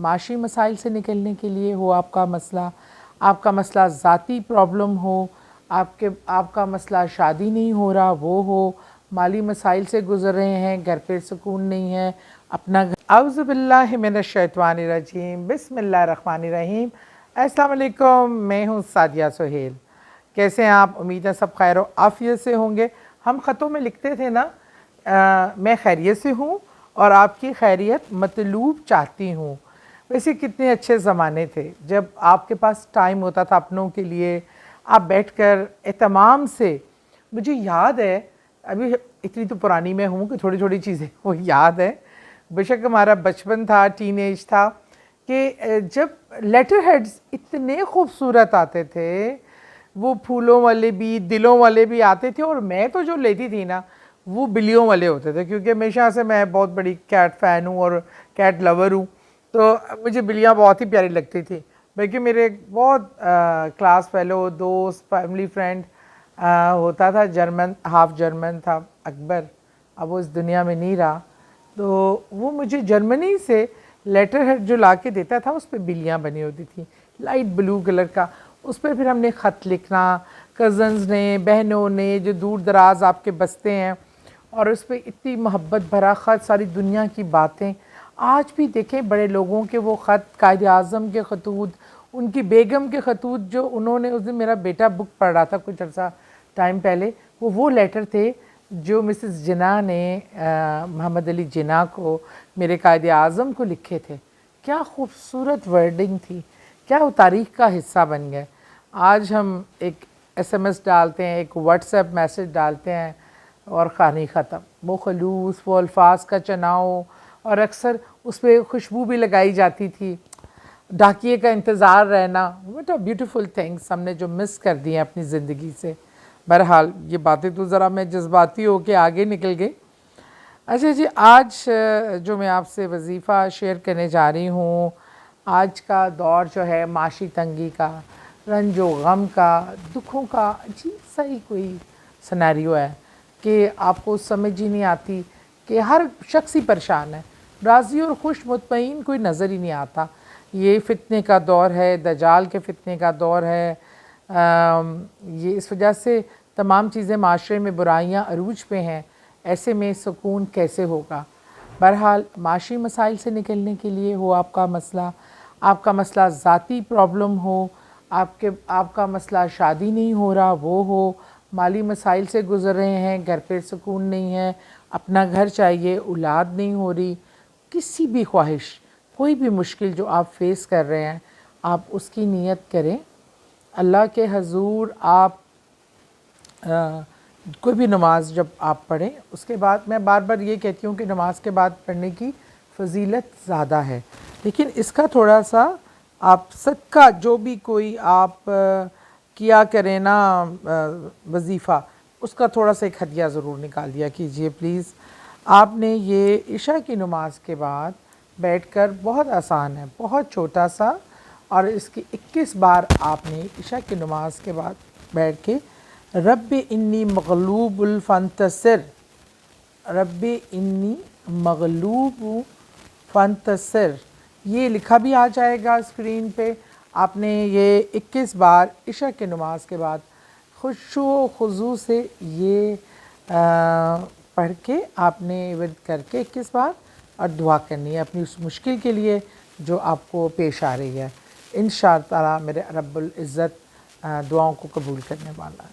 معاشی مسائل سے نکلنے کے لیے ہو آپ کا مسئلہ ذاتی پرابلم ہو، آپ کا مسئلہ شادی نہیں ہو رہا وہ ہو، مالی مسائل سے گزر رہے ہیں، گھر پہ سکون نہیں ہے، اپنا اعوذ باللہ من الشیطان الرجیم، بسم اللہ الرحمن الرحیم۔ السلام علیکم، میں ہوں سعدیہ سہیل۔ کیسے ہیں آپ؟ امید ہے سب خیر و عافیت سے ہوں گے۔ ہم خطوں میں لکھتے تھے نا، میں خیریت سے ہوں اور آپ کی خیریت مطلوب چاہتی ہوں۔ ویسے کتنے اچھے زمانے تھے جب آپ کے پاس ٹائم ہوتا تھا اپنوں کے لیے، آپ بیٹھ کر اہتمام سے، مجھے یاد ہے، ابھی اتنی تو پرانی میں ہوں کہ تھوڑی تھوڑی چیزیں وہ یاد ہے، بے شک ہمارا بچپن تھا، ٹین ایج تھا، کہ جب لیٹر ہیڈز اتنے خوبصورت آتے تھے، وہ پھولوں والے بھی دلوں والے بھی آتے تھے، اور میں تو جو لیتی تھی نا وہ بلیوں والے ہوتے تھے، کیونکہ ہمیشہ سے میں بہت بڑی کیٹ فین ہوں اور کیٹ لور ہوں، تو مجھے بلیاں بہت ہی پیاری لگتی تھی۔ بلکہ میرے بہت کلاس فیلو دوست فیملی فرینڈ ہوتا تھا، جرمن، ہاف جرمن تھا اکبر، اب وہ اس دنیا میں نہیں رہا، تو وہ مجھے جرمنی سے لیٹر ہیڈ جو لا کے دیتا تھا اس پہ بلیاں بنی ہوتی تھیں، لائٹ بلو کلر کا، اس پہ پھر ہم نے خط لکھنا، کزنز نے، بہنوں نے جو دور دراز آپ کے بستے ہیں، اور اس پہ اتنی محبت بھرا خط، ساری دنیا کی باتیں۔ آج بھی دیکھیں بڑے لوگوں کے وہ خط، قائد اعظم کے خطوط، ان کی بیگم کے خطوط، جو انہوں نے، اس دن میرا بیٹا بک پڑھ رہا تھا کچھ عرصہ ٹائم پہلے، وہ لیٹر تھے جو مسز جناح نے محمد علی جناح کو، میرے قائد اعظم کو لکھے تھے۔ کیا خوبصورت ورڈنگ تھی، کیا وہ تاریخ کا حصہ بن گئے۔ آج ہم ایک ایس ایم ایس ڈالتے ہیں، ایک واٹس ایپ میسج ڈالتے ہیں اور کہانی ختم۔ وہ خلوص، وہ الفاظ کا چناؤ، اور اکثر اس پہ خوشبو بھی لگائی جاتی تھی، ڈاکیے کا انتظار رہنا، واٹ اے بیوٹیفل تھنگس ہم نے جو مس کر دی ہیں اپنی زندگی سے۔ بہرحال یہ باتیں تو ذرا میں جذباتی ہو کے آگے نکل گئی۔ اچھا جی، آج جو میں آپ سے وظیفہ شیئر کرنے جا رہی ہوں، آج کا دور جو ہے معاشی تنگی کا، رنج و غم کا، دکھوں کا، عجیب سا ہی کوئی سنیریو ہے کہ آپ کو سمجھ ہی نہیں آتی، کہ ہر شخص ہی پریشان ہے، راضی اور خوش مطمئن کوئی نظر ہی نہیں آتا۔ یہ فتنے کا دور ہے، دجال کے فتنے کا دور ہے، یہ اس وجہ سے تمام چیزیں معاشرے میں برائیاں عروج پہ ہیں، ایسے میں سکون کیسے ہوگا؟ بہرحال معاشی مسائل سے نکلنے کے لیے ہو آپ کا مسئلہ ذاتی پرابلم ہو، آپ کا مسئلہ شادی نہیں ہو رہا وہ ہو، مالی مسائل سے گزر رہے ہیں، گھر پہ سکون نہیں ہے، اپنا گھر چاہیے، اولاد نہیں ہو رہی، کسی بھی خواہش، کوئی بھی مشکل جو آپ فیس کر رہے ہیں، آپ اس کی نیت کریں، اللہ کے حضور آپ کوئی بھی نماز جب آپ پڑھیں، اس کے بعد، میں بار بار یہ کہتی ہوں کہ نماز کے بعد پڑھنے کی فضیلت زیادہ ہے، لیکن اس کا تھوڑا سا آپ صدقہ جو بھی کوئی آپ کیا کریں نا وظیفہ، اس کا تھوڑا سا ایک ہدیہ ضرور نکال دیا کیجئے پلیز۔ آپ نے یہ عشاء کی نماز کے بعد بیٹھ کر، بہت آسان ہے، بہت چھوٹا سا، اور اس کی 21 بار آپ نے عشاء کی نماز کے بعد بیٹھ کے رب انی مغلوب فانتصر، رب انی مغلوب فانتصر، یہ لکھا بھی آ جائے گا اسکرین پہ۔ آپ نے یہ 21 بار عشاء کی نماز کے بعد خشوع و خضوع سے یہ پڑھ کے آپ نے ورد کر کے 21 بار، اور دعا کرنی ہے اپنی اس مشکل کے لیے جو آپ کو پیش آ رہی ہے۔ انشاءاللہ تعالیٰ میرے رب العزت دعاؤں کو قبول کرنے والا ہے۔